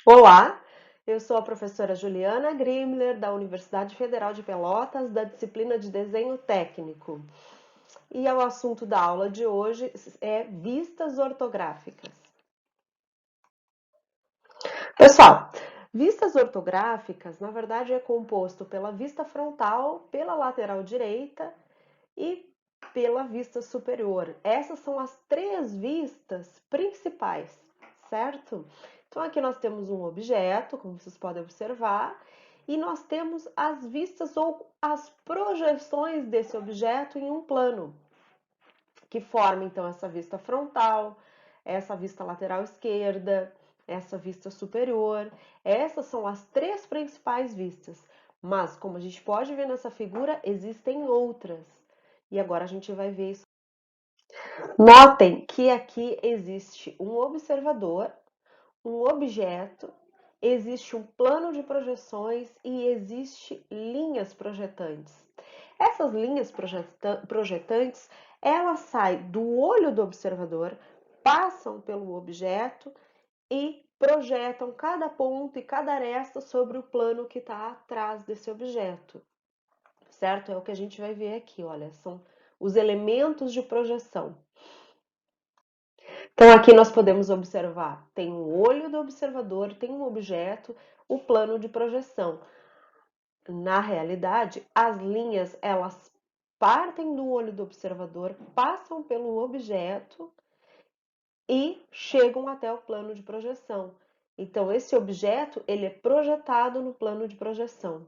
Olá, eu sou a professora Juliana Grimler, da Universidade Federal de Pelotas, da disciplina de Desenho Técnico. E o assunto da aula de hoje é vistas ortográficas. Pessoal, vistas ortográficas, na verdade, é composto pela vista frontal, pela lateral direita e pela vista superior. Essas são as três vistas principais, certo? Então, aqui nós temos um objeto, como vocês podem observar, e nós temos as vistas ou as projeções desse objeto em um plano, que forma então essa vista frontal, essa vista lateral esquerda, essa vista superior. Essas são as três principais vistas, mas como a gente pode ver nessa figura, existem outras. E agora a gente vai ver isso. Notem que aqui existe um observador, um objeto, existe um plano de projeções e existe linhas projetantes. Essas linhas projetantes, elas saem do olho do observador, passam pelo objeto e projetam cada ponto e cada aresta sobre o plano que está atrás desse objeto, certo? É o que a gente vai ver aqui, olha, são os elementos de projeção. Então, aqui nós podemos observar, tem o olho do observador, tem um objeto, o plano de projeção. Na realidade, as linhas, elas partem do olho do observador, passam pelo objeto e chegam até o plano de projeção. Então, esse objeto, ele é projetado no plano de projeção.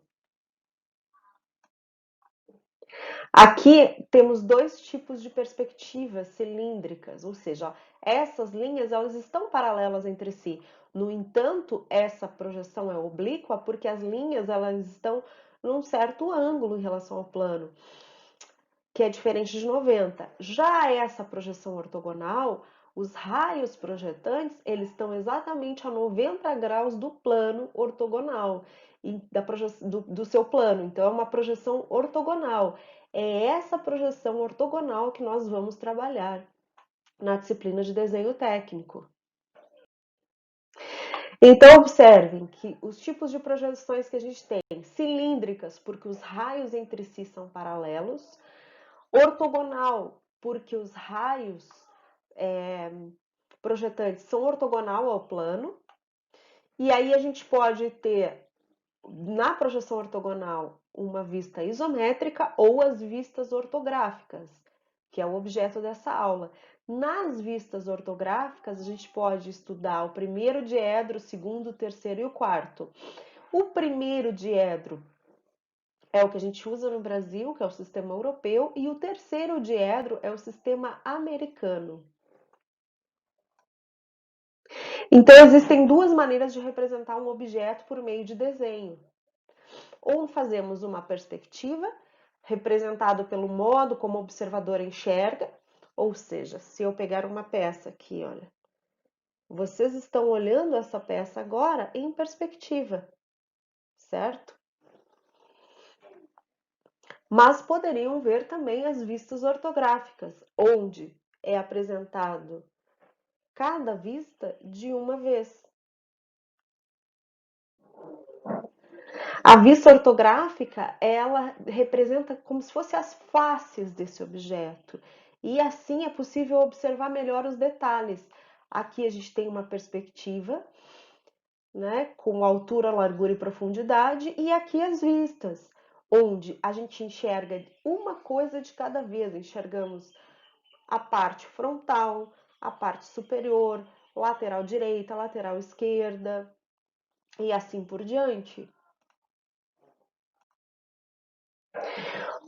Aqui temos dois tipos de perspectivas cilíndricas, ou seja, essas linhas elas estão paralelas entre si. No entanto, essa projeção é oblíqua porque as linhas elas estão num certo ângulo em relação ao plano, que é diferente de 90. Já essa projeção ortogonal, os raios projetantes, eles estão exatamente a 90 graus do plano ortogonal, do seu plano. Então, é uma projeção ortogonal. É essa projeção ortogonal que nós vamos trabalhar na disciplina de desenho técnico. Então, observem que os tipos de projeções que a gente tem, cilíndricas, porque os raios entre si são paralelos, ortogonal, porque os raios projetantes são ortogonal ao plano, e aí a gente pode ter, na projeção ortogonal, uma vista isométrica ou as vistas ortográficas, que é o objeto dessa aula. Nas vistas ortográficas, a gente pode estudar o primeiro diedro, o segundo, o terceiro e o quarto. O primeiro diedro é o que a gente usa no Brasil, que é o sistema europeu, e o terceiro diedro é o sistema americano. Então, existem duas maneiras de representar um objeto por meio de desenho. Ou fazemos uma perspectiva, representado pelo modo como o observador enxerga, ou seja, se eu pegar uma peça aqui, olha, vocês estão olhando essa peça agora em perspectiva, certo? Mas poderiam ver também as vistas ortográficas, onde é apresentado cada vista de uma vez. A vista ortográfica, ela representa como se fossem as faces desse objeto. E assim é possível observar melhor os detalhes. Aqui a gente tem uma perspectiva, né, com altura, largura e profundidade, e aqui as vistas, onde a gente enxerga uma coisa de cada vez. Enxergamos a parte frontal, a parte superior, lateral direita, lateral esquerda e assim por diante.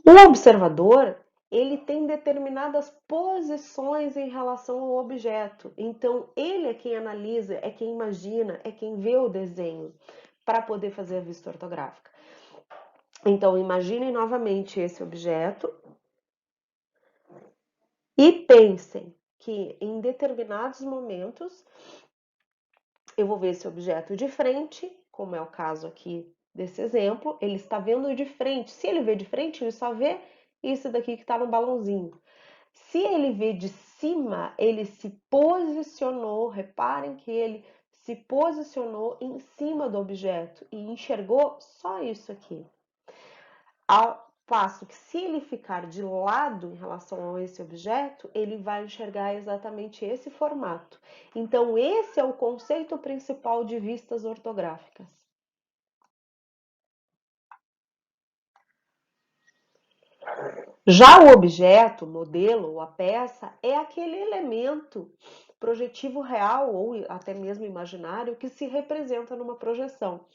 O observador, ele tem determinadas posições em relação ao objeto. Então, ele é quem analisa, é quem imagina, é quem vê o desenho para poder fazer a vista ortográfica. Então, imaginem novamente esse objeto e pensem que em determinados momentos eu vou ver esse objeto de frente, como é o caso aqui desse exemplo, ele está vendo de frente. Se ele vê de frente, ele só vê isso daqui que está no balãozinho. Se ele vê de cima, ele se posicionou, reparem que ele se posicionou em cima do objeto e enxergou só isso aqui. Ao passo que, se ele ficar de lado em relação a esse objeto, ele vai enxergar exatamente esse formato. Então, esse é o conceito principal de vistas ortográficas. Já o objeto, o modelo ou a peça é aquele elemento projetivo real ou até mesmo imaginário que se representa numa projeção.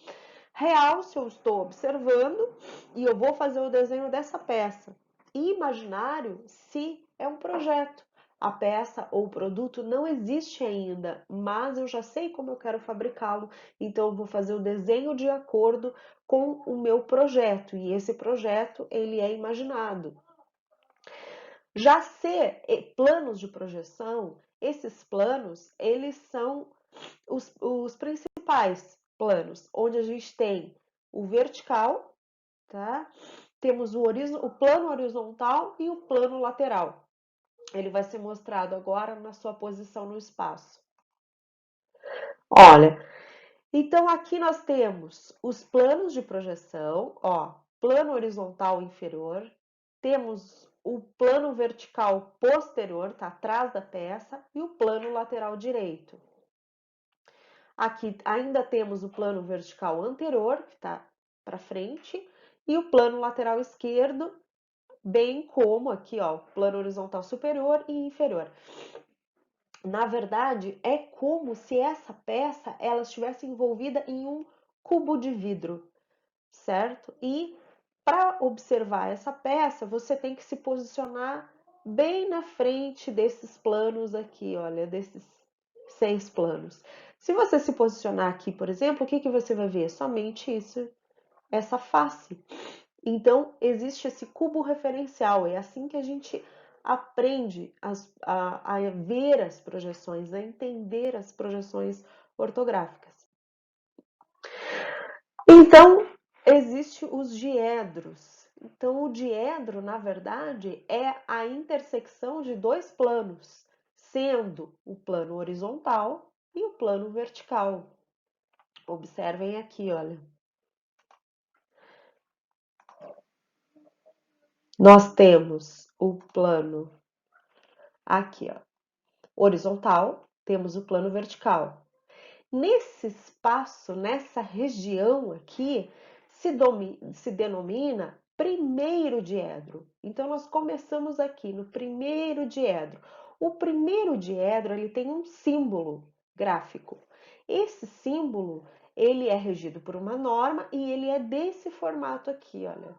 Real, se eu estou observando e eu vou fazer o desenho dessa peça. E imaginário, se é um projeto. A peça ou o produto não existe ainda, mas eu já sei como eu quero fabricá-lo, então eu vou fazer o desenho de acordo com o meu projeto, e esse projeto ele é imaginado. Já ser planos de projeção, esses planos, eles são os principais planos, onde a gente tem o vertical, tá? Temos o plano horizontal e o plano lateral. Ele vai ser mostrado agora na sua posição no espaço. Olha, então aqui nós temos os planos de projeção, ó, plano horizontal inferior, temos o plano vertical posterior, tá atrás da peça, e o plano lateral direito. Aqui ainda temos o plano vertical anterior, que está para frente, e o plano lateral esquerdo, bem como aqui, ó, plano horizontal superior e inferior. Na verdade, é como se essa peça ela estivesse envolvida em um cubo de vidro, certo? E para observar essa peça, você tem que se posicionar bem na frente desses planos aqui, olha, desses 6 planos. Se você se posicionar aqui, por exemplo, o que que você vai ver? Somente isso, essa face. Então, existe esse cubo referencial, é assim que a gente aprende a ver as projeções, a entender as projeções ortográficas. Então, existem os diedros. Então, o diedro, na verdade, é a intersecção de dois planos, sendo o plano horizontal e o plano vertical. Observem aqui, olha. Nós temos o plano aqui, ó, horizontal, temos o plano vertical. Nesse espaço, nessa região aqui, se denomina primeiro diedro. Então, nós começamos aqui no primeiro diedro. O primeiro diedro, ele tem um símbolo gráfico. Esse símbolo, ele é regido por uma norma e ele é desse formato aqui, olha.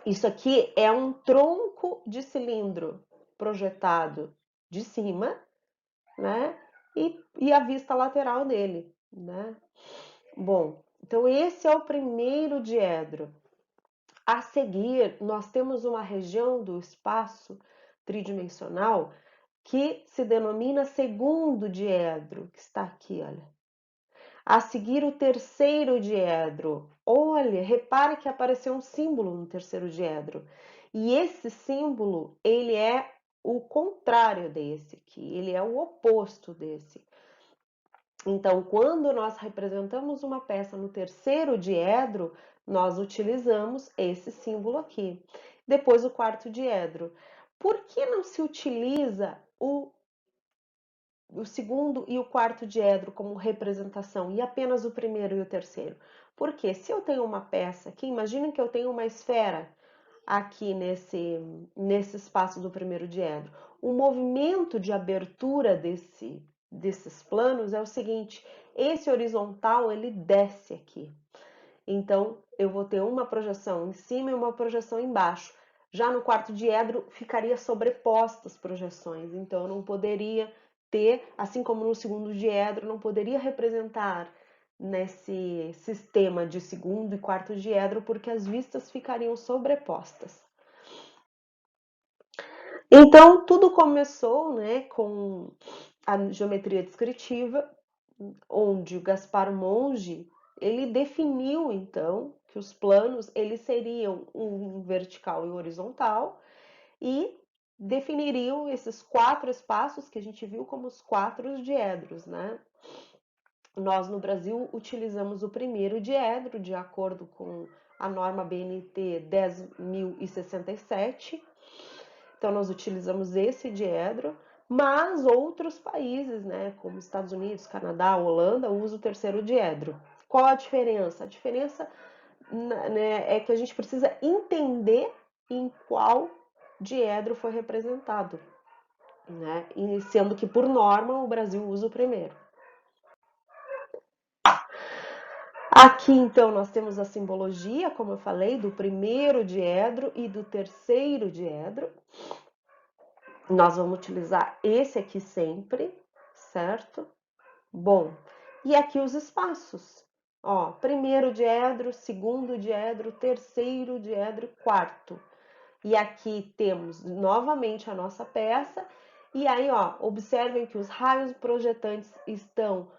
Isso aqui é um tronco de cilindro projetado de cima, né? E a vista lateral dele, né? Bom, então esse é o primeiro diedro. A seguir, nós temos uma região do espaço tridimensional que se denomina segundo diedro, que está aqui, olha. A seguir, o terceiro diedro. Olha, repare que apareceu um símbolo no terceiro diedro. E esse símbolo, ele é o contrário desse aqui, ele é o oposto desse. Então, quando nós representamos uma peça no terceiro diedro, nós utilizamos esse símbolo aqui. Depois, o quarto diedro. Por que não se utiliza o segundo e o quarto diedro como representação e apenas o primeiro e o terceiro? Porque se eu tenho uma peça aqui, imaginem que eu tenho uma esfera aqui nesse espaço do primeiro diedro. O movimento de abertura desses planos é o seguinte: esse horizontal ele desce aqui. Então, eu vou ter uma projeção em cima e uma projeção embaixo. Já no quarto diedro ficaria sobrepostas projeções, então eu não poderia ter, assim como no segundo diedro, não poderia representar nesse sistema de segundo e quarto diedro, porque as vistas ficariam sobrepostas. Então, tudo começou, né, com a geometria descritiva, onde o Gaspar Monge, ele definiu, então, que os planos, eles seriam um vertical e horizontal, e definiriam esses 4 espaços que a gente viu como os 4 diedros, né? Nós no Brasil utilizamos o primeiro diedro, de acordo com a norma BNT 10.067. Então nós utilizamos esse diedro, mas outros países, né, como Estados Unidos, Canadá, Holanda, usam o terceiro diedro. Qual a diferença? A diferença, né, é que a gente precisa entender em qual diedro foi representado, né? E sendo que, por norma, o Brasil usa o primeiro. Aqui, então, nós temos a simbologia, como eu falei, do primeiro diedro e do terceiro diedro. Nós vamos utilizar esse aqui sempre, certo? Bom, e aqui os espaços. Ó, primeiro diedro, segundo diedro, terceiro diedro, quarto. E aqui temos novamente a nossa peça. E aí, ó, observem que os raios projetantes estão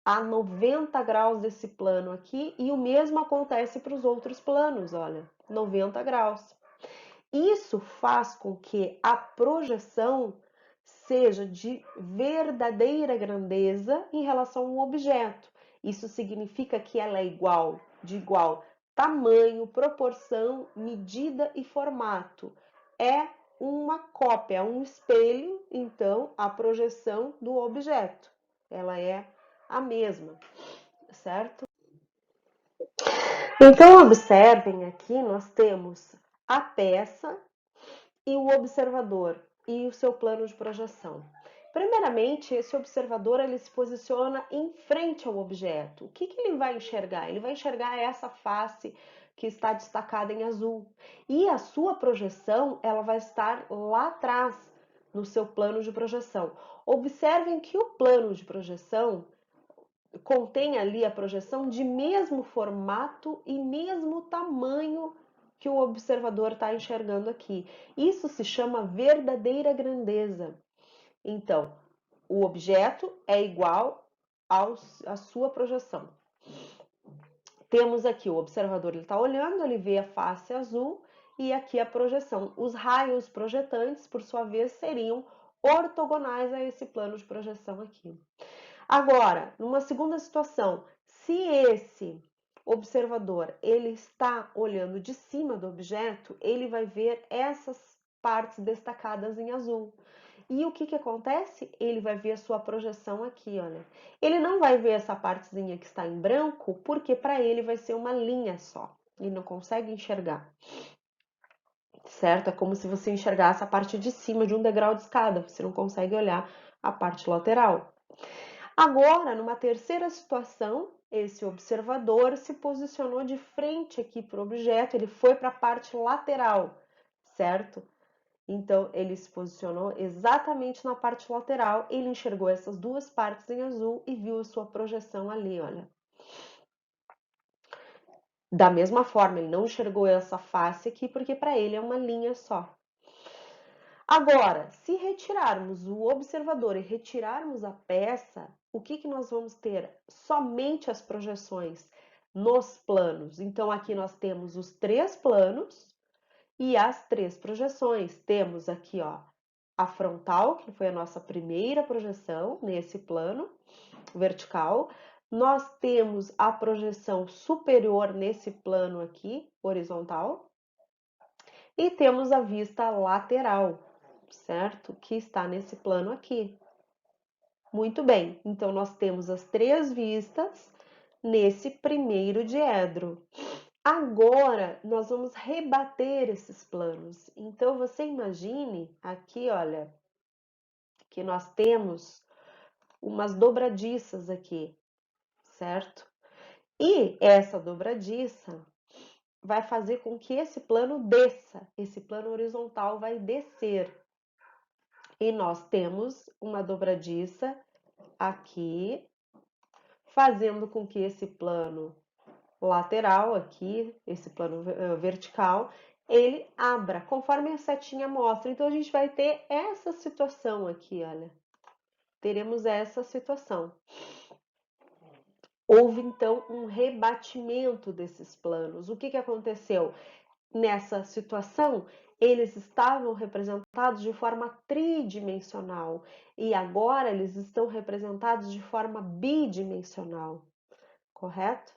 a 90 graus desse plano aqui, e o mesmo acontece para os outros planos, olha, 90 graus. Isso faz com que a projeção seja de verdadeira grandeza em relação a um objeto. Isso significa que ela é de igual tamanho, proporção, medida e formato. É uma cópia, um espelho, então, a projeção do objeto. Ela é a mesma, certo? Então, observem aqui, nós temos a peça e o observador e o seu plano de projeção. Primeiramente, esse observador ele se posiciona em frente ao objeto. O que ele vai enxergar? Ele vai enxergar essa face que está destacada em azul. E a sua projeção ela vai estar lá atrás, no seu plano de projeção. Observem que o plano de projeção contém ali a projeção de mesmo formato e mesmo tamanho que o observador está enxergando aqui. Isso se chama verdadeira grandeza. Então, o objeto é igual à sua projeção. Temos aqui o observador, ele está olhando, ele vê a face azul e aqui a projeção. Os raios projetantes, por sua vez, seriam ortogonais a esse plano de projeção aqui. Agora, numa segunda situação, se esse observador ele está olhando de cima do objeto, ele vai ver essas partes destacadas em azul. E o que acontece? Ele vai ver a sua projeção aqui, olha. Ele não vai ver essa partezinha que está em branco, porque para ele vai ser uma linha só. Ele não consegue enxergar. Certo? É como se você enxergasse a parte de cima de um degrau de escada. Você não consegue olhar a parte lateral. Agora, numa terceira situação, esse observador se posicionou de frente aqui para o objeto, ele foi para a parte lateral, certo? Então, ele se posicionou exatamente na parte lateral, ele enxergou essas duas partes em azul e viu a sua projeção ali, olha. Da mesma forma, ele não enxergou essa face aqui, porque para ele é uma linha só. Agora, se retirarmos o observador e retirarmos a peça, o que nós vamos ter? Somente as projeções nos planos. Então, aqui nós temos os três planos e as três projeções. Temos aqui, ó, a frontal, que foi a nossa primeira projeção nesse plano vertical. Nós temos a projeção superior nesse plano aqui, horizontal. E temos a vista lateral, certo? Que está nesse plano aqui. Muito bem, então nós temos as três vistas nesse primeiro diedro. Agora, nós vamos rebater esses planos. Então, você imagine aqui, olha, que nós temos umas dobradiças aqui, certo? E essa dobradiça vai fazer com que esse plano desça, esse plano horizontal vai descer. E nós temos uma dobradiça aqui, fazendo com que esse plano lateral aqui, esse plano vertical, ele abra, conforme a setinha mostra. Então, a gente vai ter essa situação aqui, olha. Teremos essa situação. Houve, então, um rebatimento desses planos. O que aconteceu? nessa situação, eles estavam representados de forma tridimensional e agora eles estão representados de forma bidimensional, correto?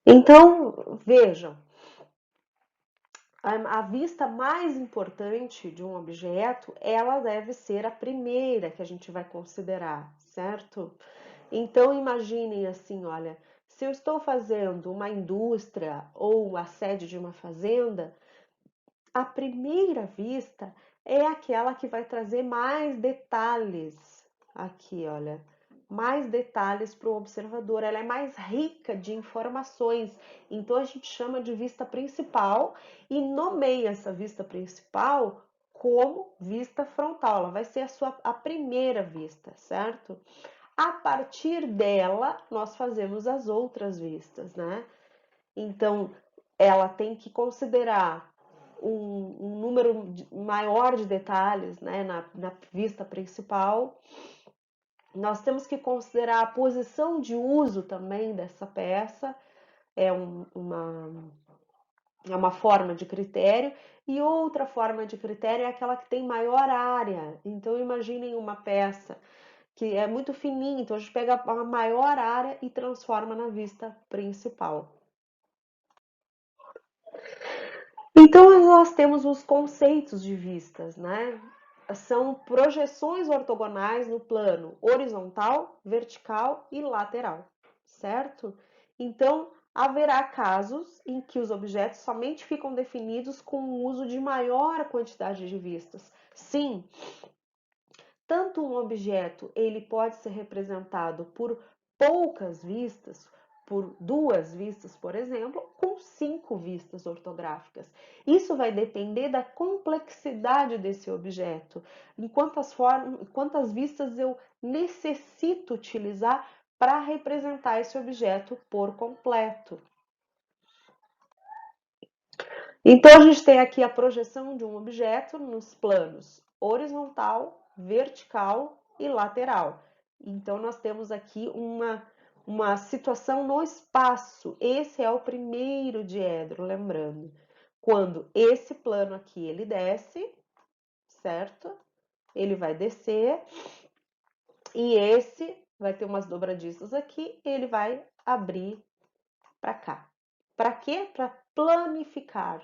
Então, vejam, a vista mais importante de um objeto, ela deve ser a primeira que a gente vai considerar, certo? Então imaginem assim, olha, se eu estou fazendo uma indústria ou a sede de uma fazenda, a primeira vista é aquela que vai trazer mais detalhes aqui, olha, mais detalhes para o observador. Ela é mais rica de informações. Então a gente chama de vista principal e nomeia essa vista principal como vista frontal. Ela vai ser a primeira vista, certo? A partir dela, nós fazemos as outras vistas, né? Então, ela tem que considerar um número maior de detalhes, né, na vista principal. Nós temos que considerar a posição de uso também dessa peça, é uma forma de critério, e outra forma de critério é aquela que tem maior área. Então, imaginem uma peça que é muito fininha, então a gente pega a maior área e transforma na vista principal. Então, nós temos os conceitos de vistas, né? São projeções ortogonais no plano horizontal, vertical e lateral, certo? Então, haverá casos em que os objetos somente ficam definidos com o uso de maior quantidade de vistas. Sim, tanto um objeto ele pode ser representado por poucas vistas, por 2 vistas, por exemplo, com 5 vistas ortográficas. Isso vai depender da complexidade desse objeto, em quantas vistas eu necessito utilizar para representar esse objeto por completo. Então, a gente tem aqui a projeção de um objeto nos planos horizontal, vertical e lateral. Então, nós temos aqui uma situação no espaço. Esse é o primeiro diedro, lembrando. Quando esse plano aqui ele desce, certo? Ele vai descer e esse vai ter umas dobradiças aqui, ele vai abrir para cá. Para quê? Para planificar,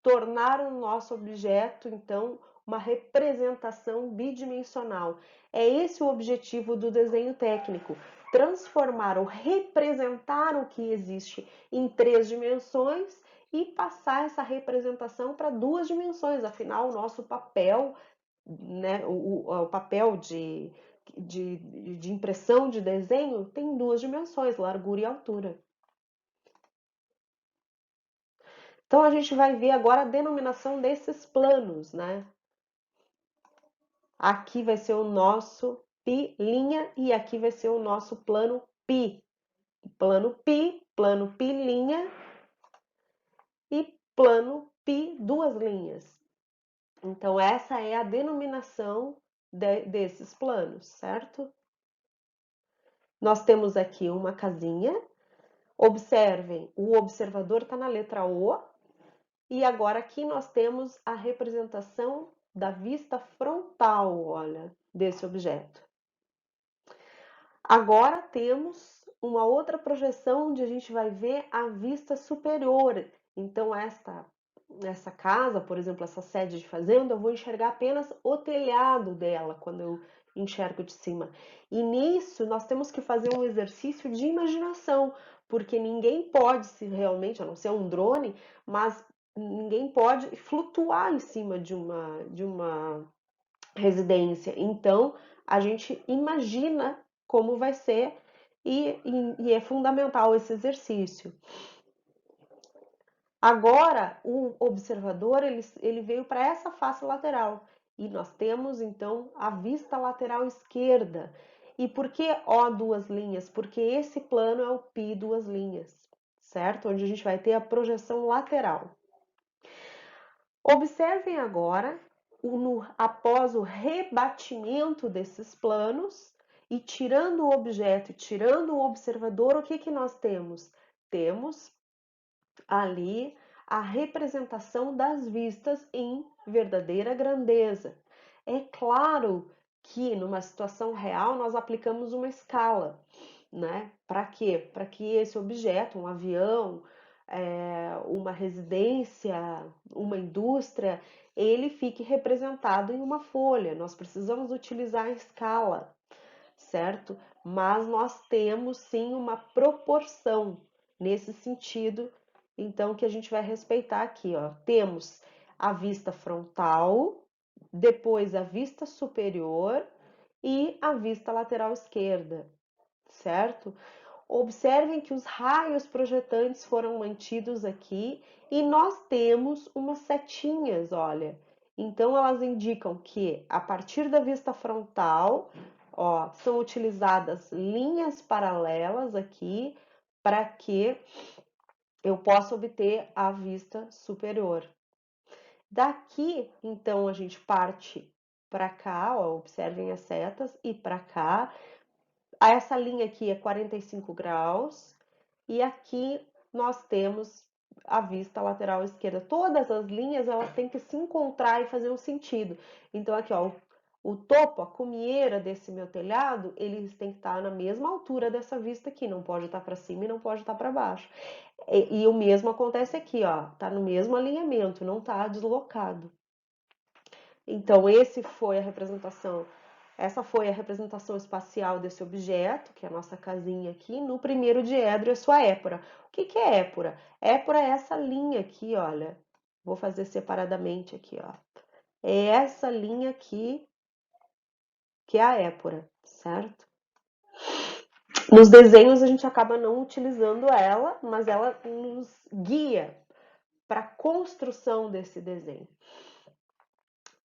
tornar o nosso objeto, então, uma representação bidimensional. É esse o objetivo do desenho técnico: transformar ou representar o que existe em 3 dimensões e passar essa representação para 2 dimensões. Afinal, o nosso papel, né, o papel de impressão de desenho tem 2 dimensões, largura e altura. Então a gente vai ver agora a denominação desses planos, né? Aqui vai ser o nosso π' e aqui vai ser o nosso plano π. Plano π' e plano π 2 linhas. Então essa é a denominação desses planos, certo? Nós temos aqui uma casinha. Observem, o observador está na letra O. E agora aqui nós temos a representação da vista frontal, olha, desse objeto. Agora temos uma outra projeção onde a gente vai ver a vista superior. Então essa casa, por exemplo, essa sede de fazenda, eu vou enxergar apenas o telhado dela quando eu enxergo de cima. E nisso nós temos que fazer um exercício de imaginação, porque ninguém pode se realmente, a não ser um drone, mas ninguém pode flutuar em cima de uma residência. Então, a gente imagina como vai ser e é fundamental esse exercício. Agora, o observador ele veio para essa face lateral e nós temos então a vista lateral esquerda. E por que O 2 linhas? Porque esse plano é o π 2 linhas, certo? Onde a gente vai ter a projeção lateral. Observem agora, após o rebatimento desses planos, E tirando o objeto, tirando o observador, o que que nós temos? Temos ali a representação das vistas em verdadeira grandeza. É claro que numa situação real nós aplicamos uma escala, né? Para quê? Para que esse objeto, um avião, uma residência, uma indústria, ele fique representado em uma folha. Nós precisamos utilizar a escala, certo? Mas nós temos sim uma proporção nesse sentido, então que a gente vai respeitar aqui, ó. Temos a vista frontal, depois a vista superior e a vista lateral esquerda, certo? Observem que os raios projetantes foram mantidos aqui e nós temos umas setinhas, olha. Então, elas indicam que a partir da vista frontal, ó, são utilizadas linhas paralelas aqui para que eu possa obter a vista superior. Daqui, então, a gente parte para cá, ó, observem as setas, e para cá. Essa linha aqui é 45 graus e aqui nós temos a vista lateral esquerda. Todas as linhas elas têm que se encontrar e fazer um sentido. Então aqui, ó, o topo, a cumieira desse meu telhado, eles têm que estar na mesma altura dessa vista aqui, não pode estar para cima e não pode estar para baixo. E o mesmo acontece aqui, ó, tá no mesmo alinhamento, não tá deslocado. Então essa foi a representação espacial desse objeto, que é a nossa casinha aqui, no primeiro diedro e a sua épora. O que que é épora? Épora é essa linha aqui, olha. Vou fazer separadamente aqui, ó. É essa linha aqui que é a épora, certo? Nos desenhos a gente acaba não utilizando ela, mas ela nos guia para a construção desse desenho.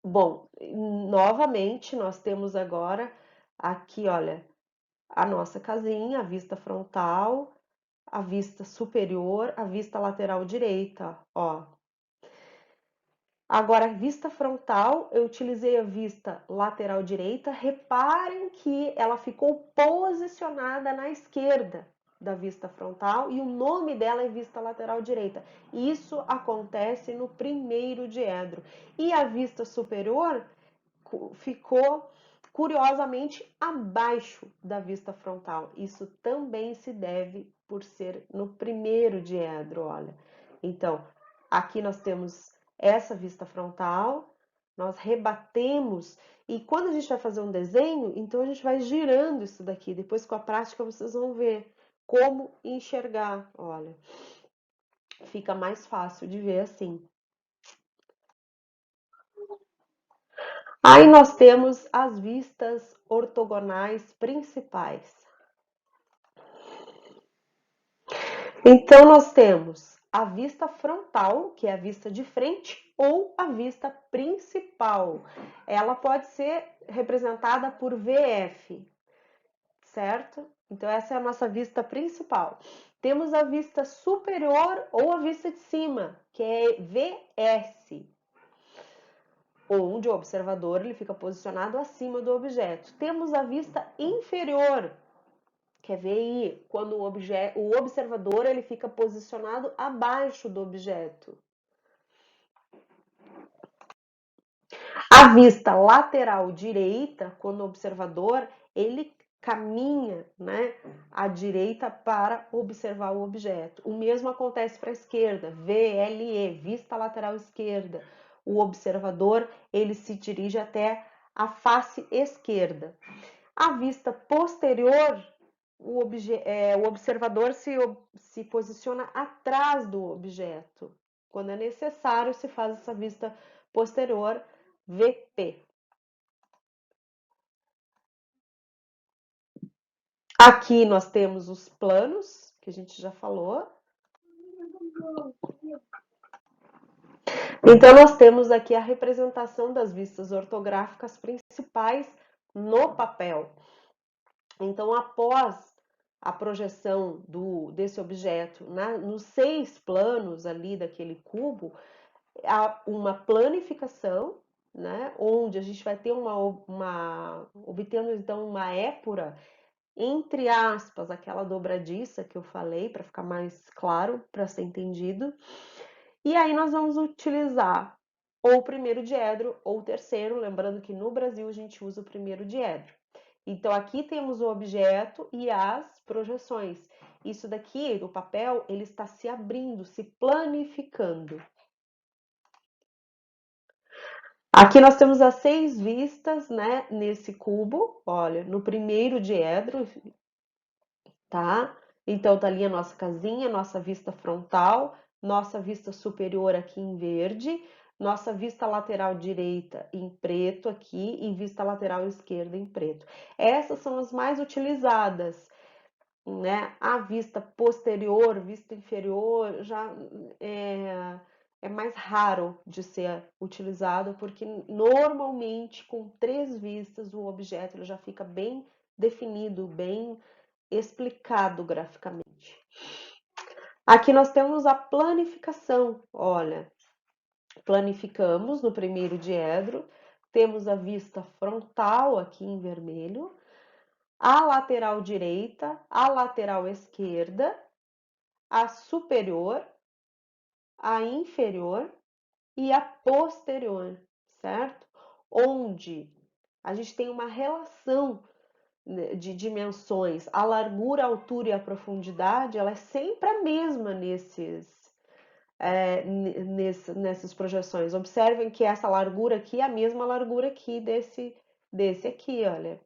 Bom, novamente nós temos agora aqui, olha, a nossa casinha, a vista frontal, a vista superior, a vista lateral direita, ó. Agora, a vista frontal, eu utilizei a vista lateral direita. Reparem que ela ficou posicionada na esquerda da vista frontal e o nome dela é vista lateral direita. Isso acontece no primeiro diedro. E a vista superior ficou curiosamente abaixo da vista frontal. Isso também se deve por ser no primeiro diedro, olha. Então, aqui nós temos essa vista frontal, nós rebatemos e quando a gente vai fazer um desenho, então a gente vai girando isso daqui. Depois com a prática vocês vão ver como enxergar, olha. Fica mais fácil de ver assim. Aí nós temos as vistas ortogonais principais. Então nós temos a vista frontal, que é a vista de frente, ou a vista principal. Ela pode ser representada por VF, certo? Então essa é a nossa vista principal. Temos a vista superior ou a vista de cima, que é VS, onde o observador ele fica posicionado acima do objeto. Temos a vista inferior, que é VI, quando o observador ele fica posicionado abaixo do objeto. A vista lateral direita, quando o observador ele caminha, né, à direita para observar o objeto. O mesmo acontece para a esquerda, VLE, vista lateral esquerda. O observador ele se dirige até a face esquerda. A vista posterior, o observador se posiciona atrás do objeto. Quando é necessário, se faz essa vista posterior, VP. Aqui nós temos os planos, que a gente já falou. Então, nós temos aqui a representação das vistas ortográficas principais no papel. Então, após a projeção desse objeto nos 6 planos ali daquele cubo, há uma planificação, né? Onde a gente vai ter obtendo então uma épura, entre aspas, aquela dobradiça que eu falei, para ficar mais claro, para ser entendido. E aí nós vamos utilizar ou o primeiro diedro ou o terceiro, lembrando que no Brasil a gente usa o primeiro diedro. Então aqui temos o objeto e as projeções. Isso daqui, o papel, ele está se abrindo, se planificando. Aqui nós temos as 6 vistas, né, nesse cubo. Olha, no primeiro diedro, tá? Então tá ali a nossa casinha, nossa vista frontal, nossa vista superior aqui em verde, nossa vista lateral direita em preto aqui e vista lateral esquerda em preto. Essas são as mais utilizadas, né? A vista posterior, vista inferior, já é mais raro de ser utilizado, porque normalmente com 3 vistas o objeto ele já fica bem definido, bem explicado graficamente. Aqui nós temos a planificação. Olha, planificamos no primeiro diedro, temos a vista frontal aqui em vermelho, a lateral direita, a lateral esquerda, a superior, a inferior e a posterior, certo? Onde a gente tem uma relação de dimensões, a largura, a altura e a profundidade, ela é sempre a mesma nessas projeções. Observem que essa largura aqui é a mesma largura aqui desse aqui, olha,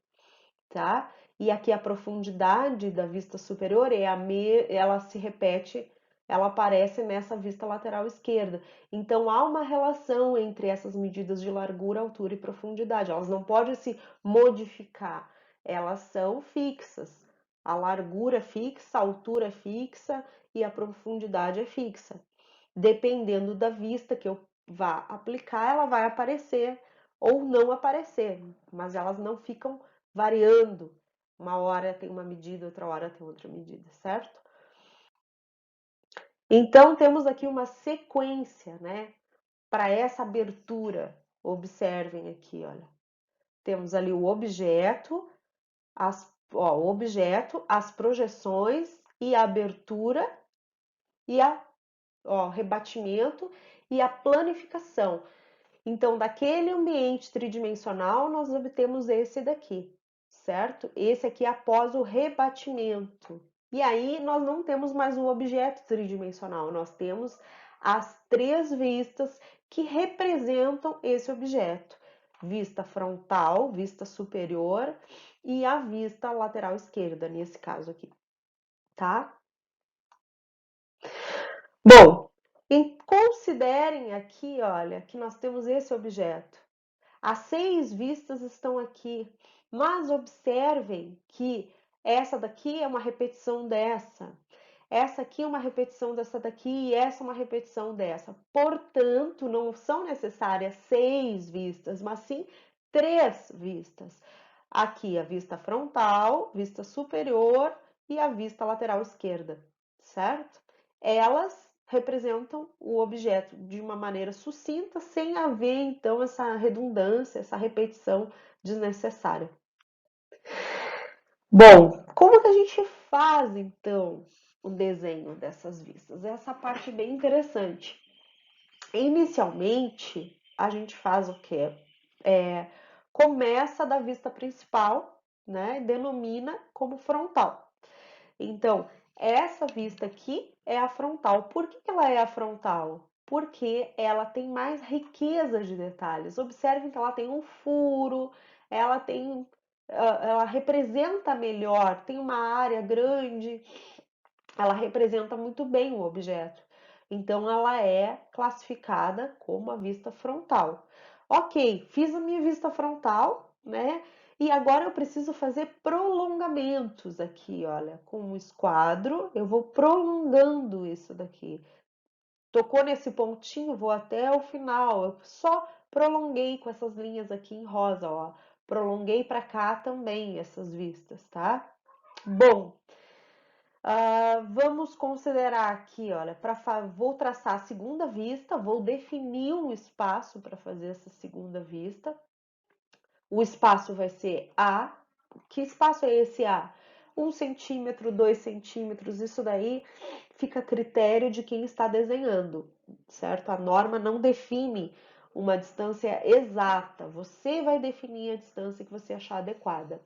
tá? E aqui a profundidade da vista superior ela se repete, ela aparece nessa vista lateral esquerda. Então há uma relação entre essas medidas de largura, altura e profundidade. Elas não podem se modificar, elas são fixas. A largura é fixa, a altura é fixa e a profundidade é fixa. Dependendo da vista que eu vá aplicar, ela vai aparecer ou não aparecer, mas elas não ficam variando. Uma hora tem uma medida, outra hora tem outra medida, certo? Então temos aqui uma sequência, né, para essa abertura. Observem aqui, olha. Temos ali o objeto, as projeções e a abertura e rebatimento e a planificação. Então, daquele ambiente tridimensional, nós obtemos esse daqui, certo? Esse aqui é após o rebatimento. E aí, nós não temos mais o objeto tridimensional, nós temos as 3 vistas que representam esse objeto. Vista frontal, vista superior e a vista lateral esquerda, nesse caso aqui, tá? Bom, considerem aqui, olha, que nós temos esse objeto. As 6 vistas estão aqui, mas observem que essa daqui é uma repetição dessa. Essa aqui é uma repetição dessa daqui e essa é uma repetição dessa. Portanto, não são necessárias 6 vistas, mas sim 3 vistas. Aqui a vista frontal, vista superior e a vista lateral esquerda, certo? Elas representam o objeto de uma maneira sucinta, sem haver então essa redundância, essa repetição desnecessária. Bom, como que a gente faz então o desenho dessas vistas? Essa parte bem interessante. Inicialmente, a gente faz o quê? Começa da vista principal, né? Denomina como frontal. Então, essa vista aqui é a frontal. Por que ela é a frontal? Porque ela tem mais riqueza de detalhes. Observem que ela tem um furo, ela tem, ela representa melhor, tem uma área grande, ela representa muito bem o objeto. Então, ela é classificada como a vista frontal. Ok, fiz a minha vista frontal, né? E agora eu preciso fazer prolongamentos aqui, olha, com um esquadro, eu vou prolongando isso daqui. Tocou nesse pontinho, vou até o final. Eu só prolonguei com essas linhas aqui em rosa, ó. Prolonguei para cá também essas vistas, tá? Bom, Vamos considerar aqui, olha, vou traçar a segunda vista, vou definir um espaço para fazer essa segunda vista. O espaço vai ser A. Que espaço é esse A? 1 centímetro, 2 centímetros, isso daí fica a critério de quem está desenhando, certo? A norma não define uma distância exata, você vai definir a distância que você achar adequada.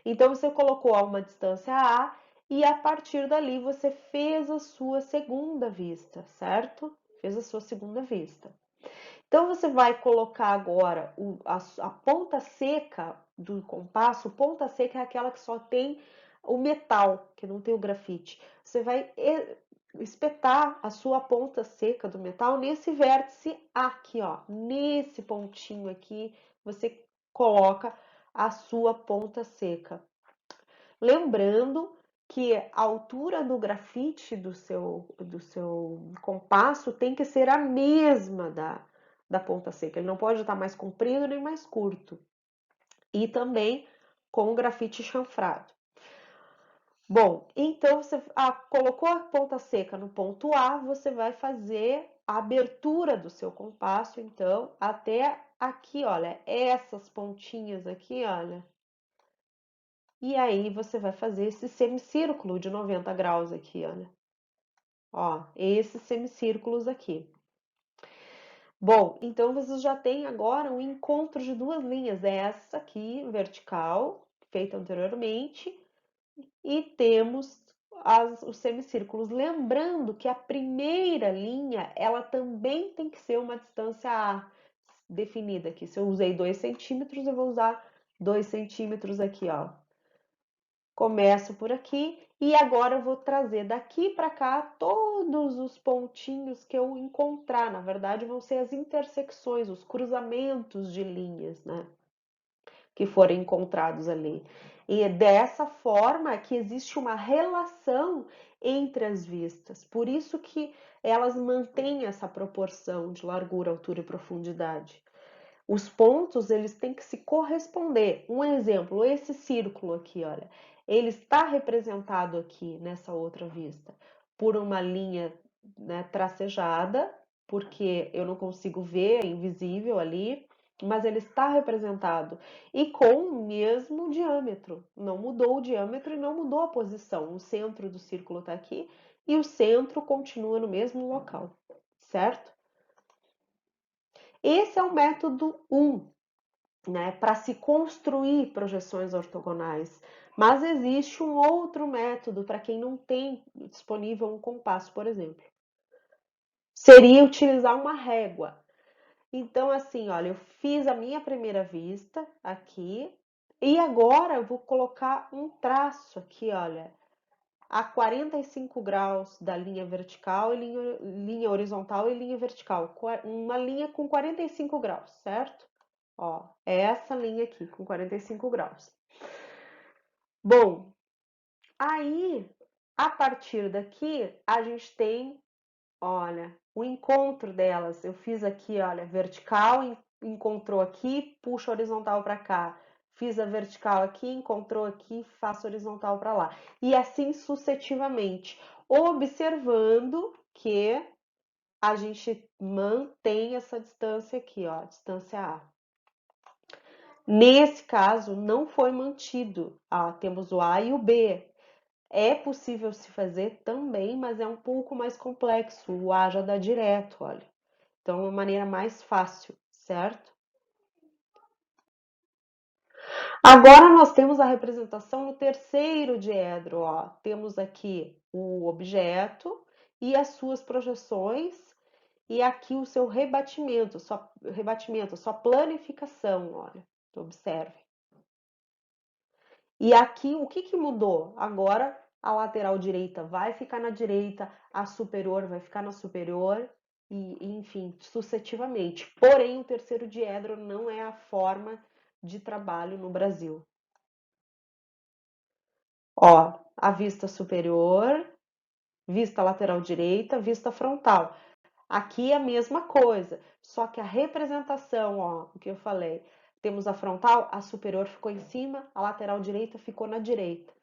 Então, você colocou a uma distância A e a partir dali você fez a sua segunda vista, certo? Fez a sua segunda vista. Então, você vai colocar agora a ponta seca do compasso. Ponta seca é aquela que só tem o metal, que não tem o grafite. Você vai espetar a sua ponta seca do metal nesse vértice aqui, ó. Nesse pontinho aqui, você coloca a sua ponta seca. Lembrando que a altura do grafite do seu compasso tem que ser a mesma da ponta seca. Ele não pode estar mais comprido nem mais curto. E também com o grafite chanfrado. Bom, então você colocou a ponta seca no ponto A, você vai fazer a abertura do seu compasso, então, até aqui, olha, essas pontinhas aqui, olha. E aí você vai fazer esse semicírculo de 90 graus aqui, olha. Ó, esses semicírculos aqui. Bom, então você já tem agora um encontro de duas linhas. Essa aqui, vertical, feita anteriormente, e temos os semicírculos. Lembrando que a primeira linha, ela também tem que ser uma distância A definida aqui. Se eu usei 2 centímetros, eu vou usar 2 centímetros aqui, ó. Começo por aqui e agora eu vou trazer daqui para cá todos os pontinhos que eu encontrar. Na verdade, vão ser as intersecções, os cruzamentos de linhas, né? Que forem encontrados ali. E é dessa forma que existe uma relação entre as vistas. Por isso que elas mantêm essa proporção de largura, altura e profundidade. Os pontos, eles têm que se corresponder. Um exemplo, esse círculo aqui, olha, ele está representado aqui nessa outra vista por uma linha, né, tracejada, porque eu não consigo ver, é invisível ali, mas ele está representado e com o mesmo diâmetro. Não mudou o diâmetro e não mudou a posição. O centro do círculo está aqui e o centro continua no mesmo local, certo? Esse é o método 1, né, para se construir projeções ortogonais. Mas existe um outro método para quem não tem disponível um compasso, por exemplo. Seria utilizar uma régua. Então, assim, olha, eu fiz a minha primeira vista aqui e agora eu vou colocar um traço aqui, olha, a 45 graus da linha vertical e linha horizontal e linha vertical. Uma linha com 45 graus, certo? Ó, é essa linha aqui, com 45 graus. Bom, aí, a partir daqui, a gente tem, olha, o encontro delas. Eu fiz aqui, olha, vertical, encontrou aqui, puxa horizontal para cá. Fiz a vertical aqui, encontrou aqui, faço horizontal para lá. E assim sucessivamente, observando que a gente mantém essa distância aqui, ó, distância A. Nesse caso, não foi mantido. Temos o A e o B. É possível se fazer também, mas é um pouco mais complexo. O A já dá direto, olha. Então, é uma maneira mais fácil, certo? Agora nós temos a representação no terceiro diedro, ó. Temos aqui o objeto e as suas projeções e aqui o seu rebatimento, sua planificação, olha. Observe. E aqui, o que mudou? Agora, a lateral direita vai ficar na direita, a superior vai ficar na superior, e enfim, sucessivamente. Porém, o terceiro diedro não é a forma de trabalho no Brasil. Ó, a vista superior, vista lateral direita, vista frontal. Aqui é a mesma coisa, só que a representação, ó, o que eu falei, temos a frontal, a superior ficou em cima, a lateral direita ficou na direita.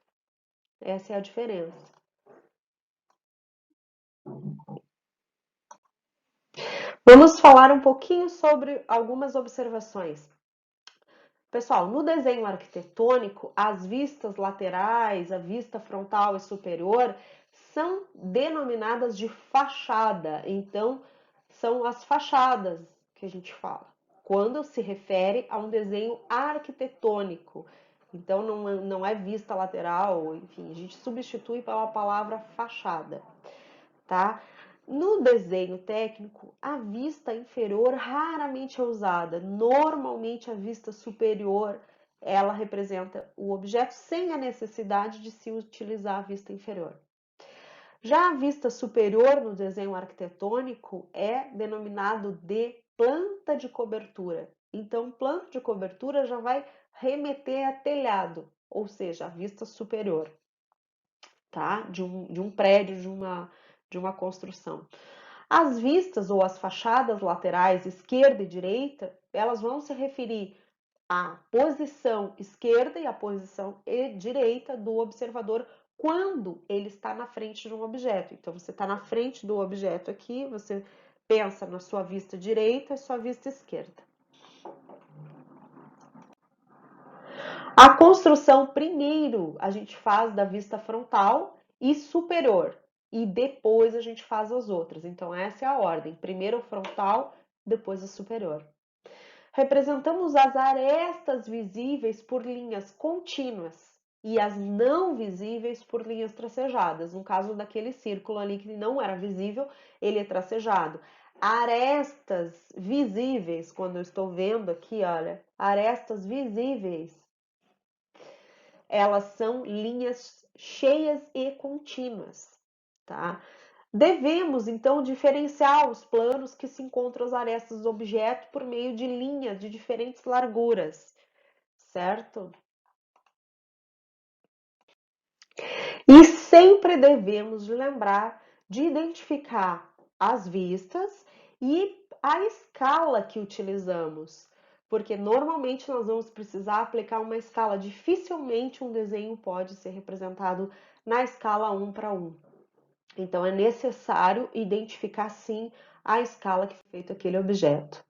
Essa é a diferença. Vamos falar um pouquinho sobre algumas observações. Pessoal, no desenho arquitetônico, as vistas laterais, a vista frontal e superior são denominadas de fachada. Então, são as fachadas que a gente fala, quando se refere a um desenho arquitetônico. Então, não é vista lateral, enfim, a gente substitui pela palavra fachada, tá? No desenho técnico, a vista inferior raramente é usada. Normalmente a vista superior, ela representa o objeto sem a necessidade de se utilizar a vista inferior. Já a vista superior no desenho arquitetônico é denominado de planta de cobertura. Então, planta de cobertura já vai remeter a telhado, ou seja, a vista superior, tá? De um prédio, de uma construção. As vistas ou as fachadas laterais esquerda e direita, elas vão se referir à posição esquerda e à posição direita do observador quando ele está na frente de um objeto. Então, você está na frente do objeto aqui, você pensa na sua vista direita e sua vista esquerda. A construção, primeiro, a gente faz da vista frontal e superior, e depois a gente faz as outras. Então, essa é a ordem: primeiro o frontal, depois a superior. Representamos as arestas visíveis por linhas contínuas e as não visíveis por linhas tracejadas. No caso daquele círculo ali que não era visível, ele é tracejado. Arestas visíveis, quando eu estou vendo aqui, olha, arestas visíveis, elas são linhas cheias e contínuas, tá? Devemos, então, diferenciar os planos que se encontram as arestas do objeto por meio de linhas de diferentes larguras, certo? E sempre devemos lembrar de identificar as vistas e a escala que utilizamos, porque normalmente nós vamos precisar aplicar uma escala. Dificilmente um desenho pode ser representado na escala 1 para 1. Então, é necessário identificar, sim, a escala que foi feito aquele objeto.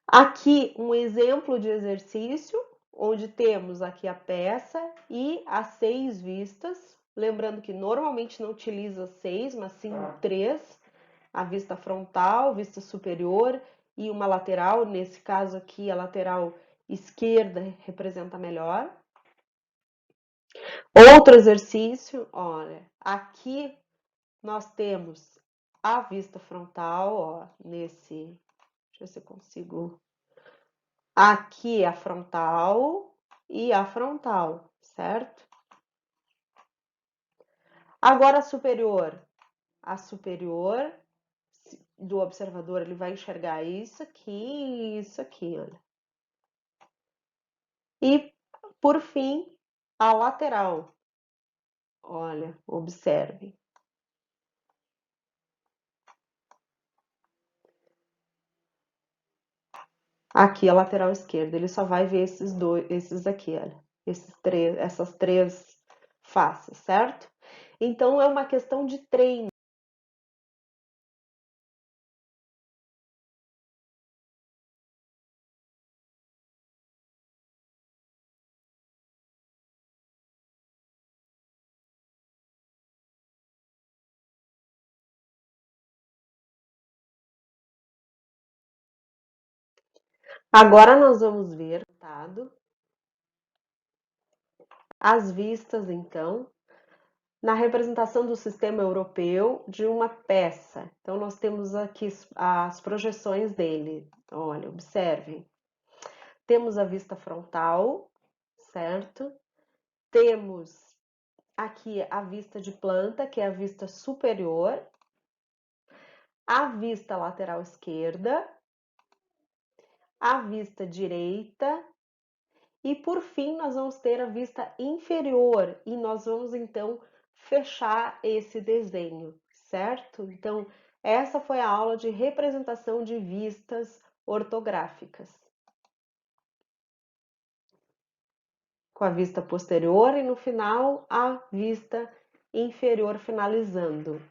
Aqui, um exemplo de exercício, onde temos aqui a peça e as 6 vistas. Lembrando que normalmente não utiliza 6, mas sim 3. A vista frontal, vista superior e uma lateral. Nesse caso aqui, a lateral esquerda representa melhor. Outro exercício, olha, aqui nós temos a vista frontal, ó, deixa eu ver se eu consigo. Aqui a frontal e a frontal, certo? Agora a superior do observador, ele vai enxergar isso aqui, olha. E, por fim, a lateral. Olha, observe. Aqui a lateral esquerda, ele só vai ver esses aqui, olha, essas três faces, certo? Então é uma questão de treino. Agora nós vamos ver as vistas, então, na representação do sistema europeu de uma peça. Então, nós temos aqui as projeções dele. Olha, observem. Temos a vista frontal, certo? Temos aqui a vista de planta, que é a vista superior, a vista lateral esquerda, a vista direita e, por fim, nós vamos ter a vista inferior e nós vamos, então, fechar esse desenho, certo? Então, essa foi a aula de representação de vistas ortográficas. Com a vista posterior e, no final, a vista inferior finalizando.